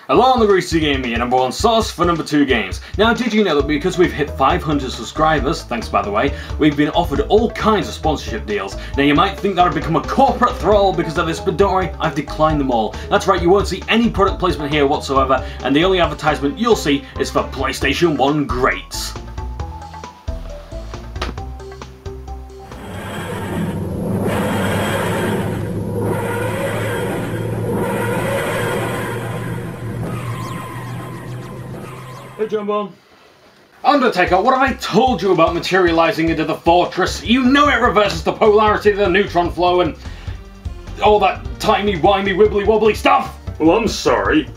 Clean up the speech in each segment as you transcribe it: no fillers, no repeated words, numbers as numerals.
Hello, I'm the Greasy Gamer, your number one source for number 2 games. Now, did you know that because we've hit 500 subscribers, thanks by the way, we've been offered all kinds of sponsorship deals. Now, you might think that I've become a corporate thrall because of this, but don't worry, I've declined them all. That's right, you won't see any product placement here whatsoever, and the only advertisement you'll see is for PlayStation 1 greats. Hey Johnbonne. Undertaker, what have I told you about materializing into the fortress? You know it reverses the polarity of the neutron flow and all that timey-wimey wibbly-wobbly stuff! Well, I'm sorry.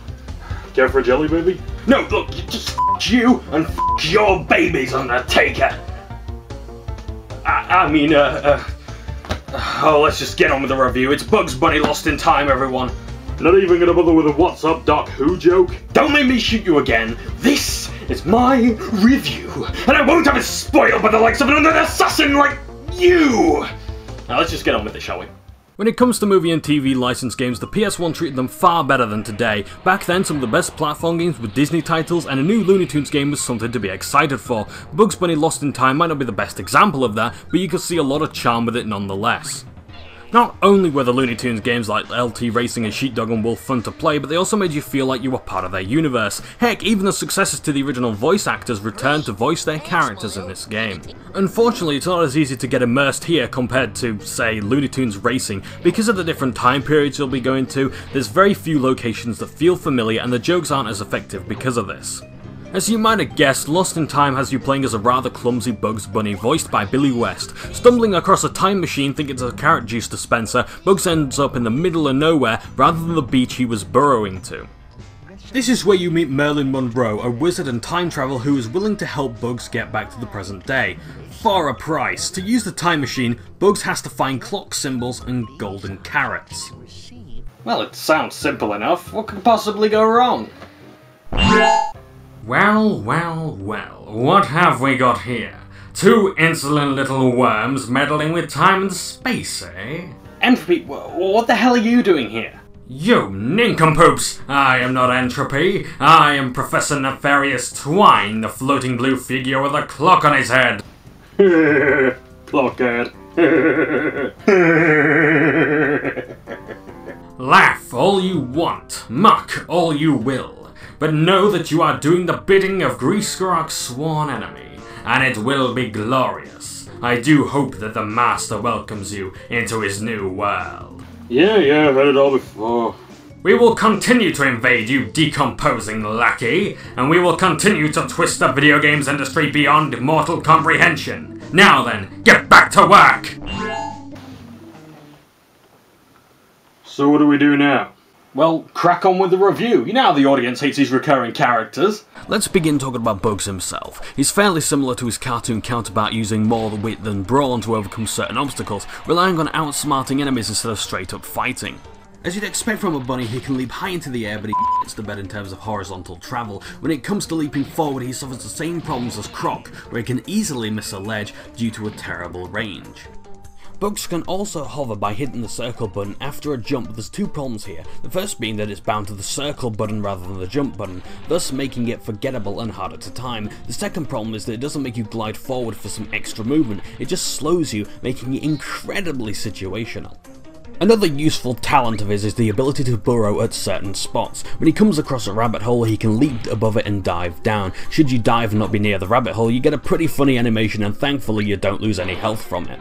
Care for a jelly baby? No, look, just f*** you and f*** your babies, Undertaker! Oh, let's just get on with the review. It's Bugs Bunny Lost in Time, everyone. Not even gonna bother with a "What's up, Doc Who" joke? Don't make me shoot you again. This is my review, and I won't have it spoiled by the likes of an assassin like you! Now let's just get on with it, shall we? When it comes to movie and TV licensed games, the PS1 treated them far better than today. Back then, some of the best platform games were Disney titles, and a new Looney Tunes game was something to be excited for. Bugs Bunny Lost in Time might not be the best example of that, but you could see a lot of charm with it nonetheless. Not only were the Looney Tunes games like LT Racing and Sheepdog and Wolf fun to play, but they also made you feel like you were part of their universe. Heck, even the successors to the original voice actors returned to voice their characters in this game. Unfortunately, it's not as easy to get immersed here compared to, say, Looney Tunes Racing. Because of the different time periods you'll be going to, there's very few locations that feel familiar and the jokes aren't as effective because of this. As you might have guessed, Lost in Time has you playing as a rather clumsy Bugs Bunny voiced by Billy West. Stumbling across a time machine thinking it's a carrot juice dispenser, Bugs ends up in the middle of nowhere rather than the beach he was burrowing to. This is where you meet Merlin Monroe, a wizard and time traveler who is willing to help Bugs get back to the present day. For a price. To use the time machine, Bugs has to find clock symbols and golden carrots. Well, it sounds simple enough. What could possibly go wrong? Well, what have we got here? 2 insolent little worms meddling with time and space, eh? Entropy, what the hell are you doing here? You nincompoops! I am not Entropy. I am Professor Nefarious Twine, the floating blue figure with a clock on his head. Clockhead. Laugh all you want, mock all you will. But know that you are doing the bidding of Greasy's sworn enemy, and it will be glorious. I do hope that the Master welcomes you into his new world. Yeah, I've heard it all before. We will continue to invade you, decomposing lackey, and we will continue to twist the video games industry beyond mortal comprehension. Now then, get back to work! So what do we do now? Well, crack on with the review. You know how the audience hates these recurring characters. Let's begin talking about Bugs himself. He's fairly similar to his cartoon counterpart, using more wit than brawn to overcome certain obstacles, relying on outsmarting enemies instead of straight up fighting. As you'd expect from a bunny, he can leap high into the air, but he gets the bed in terms of horizontal travel. When it comes to leaping forward, he suffers the same problems as Croc, where he can easily miss a ledge due to a terrible range. Bugs can also hover by hitting the circle button after a jump, but there's 2 problems here. The first being that it's bound to the circle button rather than the jump button, thus making it forgettable and harder to time. The second problem is that it doesn't make you glide forward for some extra movement, it just slows you, making it incredibly situational. Another useful talent of his is the ability to burrow at certain spots. When he comes across a rabbit hole, he can leap above it and dive down. Should you dive and not be near the rabbit hole, you get a pretty funny animation, and thankfully you don't lose any health from it.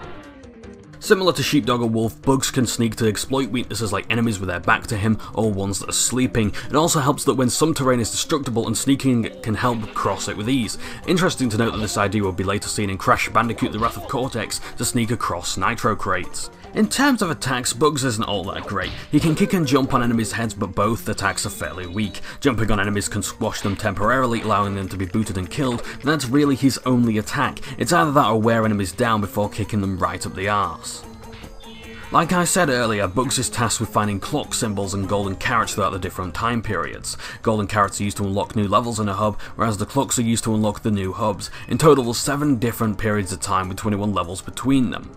Similar to Sheepdog or Wolf, Bugs can sneak to exploit weaknesses like enemies with their back to him or ones that are sleeping. It also helps that when some terrain is destructible and sneaking can help cross it with ease. Interesting to note that this idea will be later seen in Crash Bandicoot The Wrath of Cortex to sneak across nitro crates. In terms of attacks, Bugs isn't all that great. He can kick and jump on enemies' heads, but both attacks are fairly weak. Jumping on enemies can squash them temporarily, allowing them to be booted and killed, but that's really his only attack. It's either that or wear enemies down before kicking them right up the arse. Like I said earlier, Bugs is tasked with finding clock symbols and golden carrots throughout the different time periods. Golden carrots are used to unlock new levels in a hub, whereas the clocks are used to unlock the new hubs. In total, there's 7 different periods of time with 21 levels between them.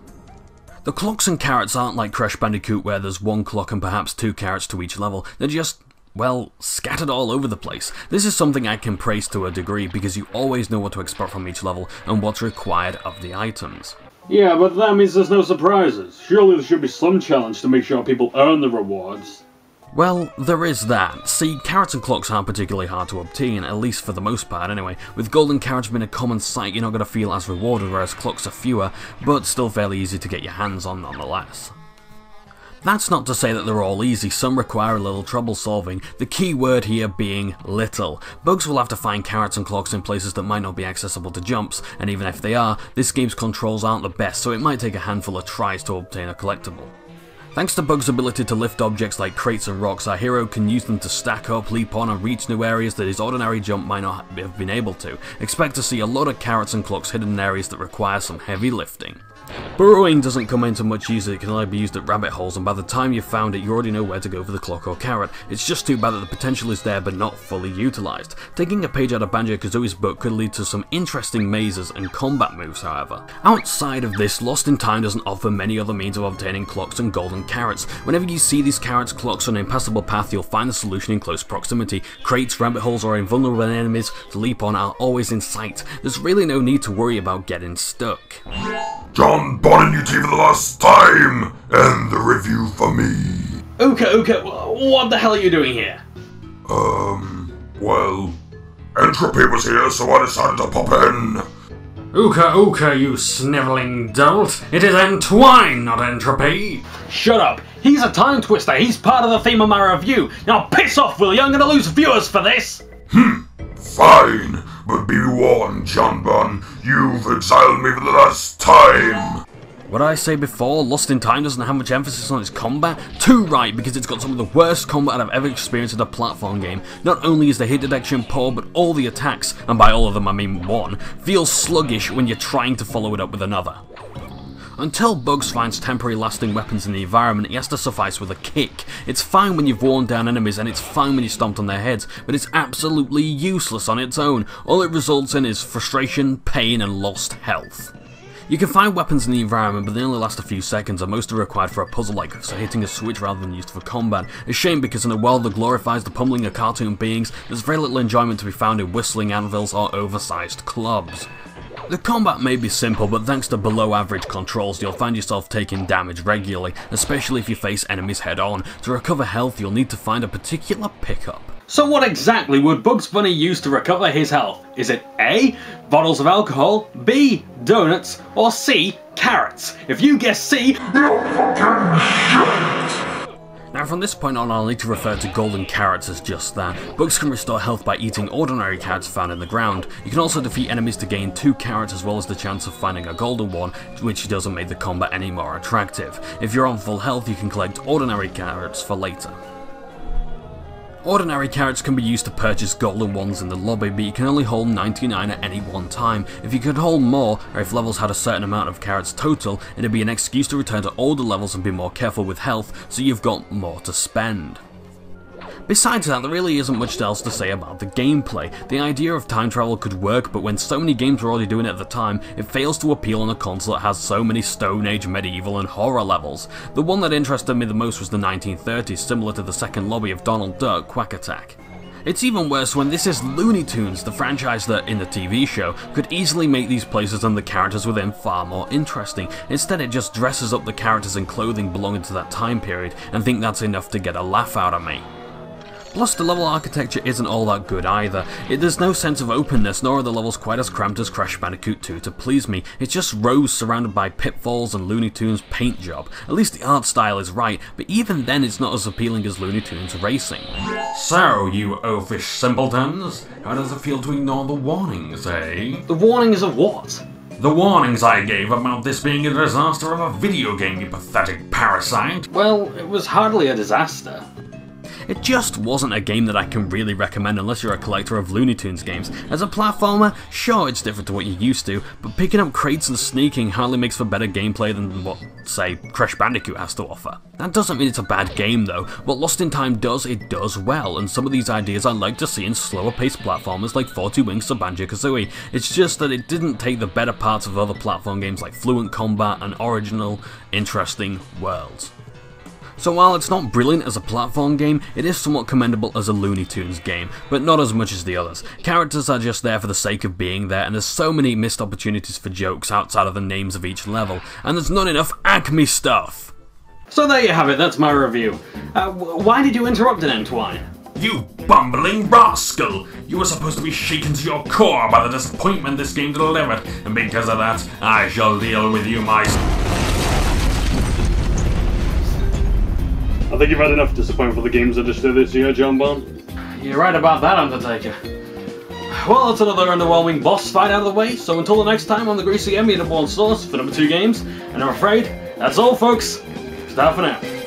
The clocks and carrots aren't like Crash Bandicoot where there's 1 clock and perhaps 2 carrots to each level, they're just well, scattered all over the place. This is something I can praise to a degree because you always know what to expect from each level and what's required of the items. Yeah, but that means there's no surprises. Surely there should be some challenge to make sure people earn the rewards. Well, there is that. See, carrots and clocks aren't particularly hard to obtain, at least for the most part anyway. With golden carrots being a common sight, you're not going to feel as rewarded, whereas clocks are fewer, but still fairly easy to get your hands on nonetheless. That's not to say that they're all easy, some require a little trouble solving, the key word here being little. Bugs will have to find carrots and clocks in places that might not be accessible to jumps, and even if they are, this game's controls aren't the best, so it might take a handful of tries to obtain a collectible. Thanks to Bug's ability to lift objects like crates and rocks, our hero can use them to stack up, leap on and reach new areas that his ordinary jump might not have been able to. Expect to see a lot of carrots and clocks hidden in areas that require some heavy lifting. Burrowing doesn't come into much use, it can only be used at rabbit holes, and by the time you've found it you already know where to go for the clock or carrot. It's just too bad that the potential is there but not fully utilised. Taking a page out of Banjo-Kazooie's book could lead to some interesting mazes and combat moves, however. Outside of this, Lost in Time doesn't offer many other means of obtaining clocks and golden carrots. Whenever you see these carrots, clocks on an impassable path, you'll find the solution in close proximity. Crates, rabbit holes or invulnerable enemies to leap on are always in sight. There's really no need to worry about getting stuck. Johnbonne and Undertaker for the last time! End the review for me. Okay, what the hell are you doing here? Well, Entropy was here, so I decided to pop in. Ooka, you snivelling dolt. It is Twine, not Entropy. Shut up. He's a time twister. He's part of the theme of my review. Now piss off, will you? I'm gonna lose viewers for this. Fine, but be warned, Johnbonne. You've exiled me for the last time. What did I say before? Lost in Time doesn't have much emphasis on its combat? Too right, because it's got some of the worst combat I've ever experienced in a platform game. Not only is the hit detection poor, but all the attacks, and by all of them I mean one, feel sluggish when you're trying to follow it up with another. Until Bugs finds temporary lasting weapons in the environment, he has to suffice with a kick. It's fine when you've worn down enemies and it's fine when you stomped on their heads, but it's absolutely useless on its own. All it results in is frustration, pain and lost health. You can find weapons in the environment, but they only last a few seconds, and most are required for a puzzle like so hitting a switch rather than used for combat. A shame because in a world that glorifies the pummeling of cartoon beings, there's very little enjoyment to be found in whistling anvils or oversized clubs. The combat may be simple, but thanks to below average controls you'll find yourself taking damage regularly, especially if you face enemies head on. To recover health you'll need to find a particular pickup. So what exactly would Bugs Bunny use to recover his health? Is it A, bottles of alcohol, B, donuts, or C, carrots? If you guess C, you're fucking shit! Now from this point on I'll need to refer to golden carrots as just that. Bugs can restore health by eating ordinary carrots found in the ground. You can also defeat enemies to gain 2 carrots as well as the chance of finding a golden one, which doesn't make the combat any more attractive. If you're on full health you can collect ordinary carrots for later. Ordinary carrots can be used to purchase golden ones in the lobby, but you can only hold 99 at any one time. If you could hold more, or if levels had a certain amount of carrots total, it'd be an excuse to return to older levels and be more careful with health, so you've got more to spend. Besides that, there really isn't much else to say about the gameplay. The idea of time travel could work, but when so many games were already doing it at the time, it fails to appeal on a console that has so many Stone Age, medieval and horror levels. The one that interested me the most was the 1930s, similar to the second lobby of Donald Duck, Quack Attack. It's even worse when this is Looney Tunes, the franchise that, in the TV show, could easily make these places and the characters within far more interesting. Instead it just dresses up the characters in clothing belonging to that time period, and think that's enough to get a laugh out of me. Plus, the level architecture isn't all that good either. There's no sense of openness, nor are the levels quite as cramped as Crash Bandicoot 2 to please me. It's just rows surrounded by pitfalls and Looney Tunes paint job. At least the art style is right, but even then it's not as appealing as Looney Tunes racing. So, you oafish simpletons, how does it feel to ignore the warnings, eh? The warnings of what? The warnings I gave about this being a disaster of a video game, you pathetic parasite. Well, it was hardly a disaster. It just wasn't a game that I can really recommend unless you're a collector of Looney Tunes games. As a platformer, sure it's different to what you're used to, but picking up crates and sneaking hardly makes for better gameplay than what, say, Crash Bandicoot has to offer. That doesn't mean it's a bad game though. What Lost in Time does, it does well, and some of these ideas I like to see in slower paced platformers like 40 Winks or Banjo-Kazooie. It's just that it didn't take the better parts of other platform games like fluent combat and original, interesting worlds. So while it's not brilliant as a platform game, it is somewhat commendable as a Looney Tunes game, but not as much as the others. Characters are just there for the sake of being there, and there's so many missed opportunities for jokes outside of the names of each level, and there's not enough Acme stuff! So there you have it, that's my review. Why did you interrupt it then, Twine? You bumbling rascal! You were supposed to be shaken to your core by the disappointment this game delivered, and because of that, I shall deal with you myself. I think you've had enough disappointment for the games industry this year, Johnbonne. You're right about that, Undertaker. Well, that's another underwhelming boss fight out of the way, so until the next time, I'm the Greasy Emmy number 1 source for number 2 games, and I'm afraid that's all, folks. Start for now.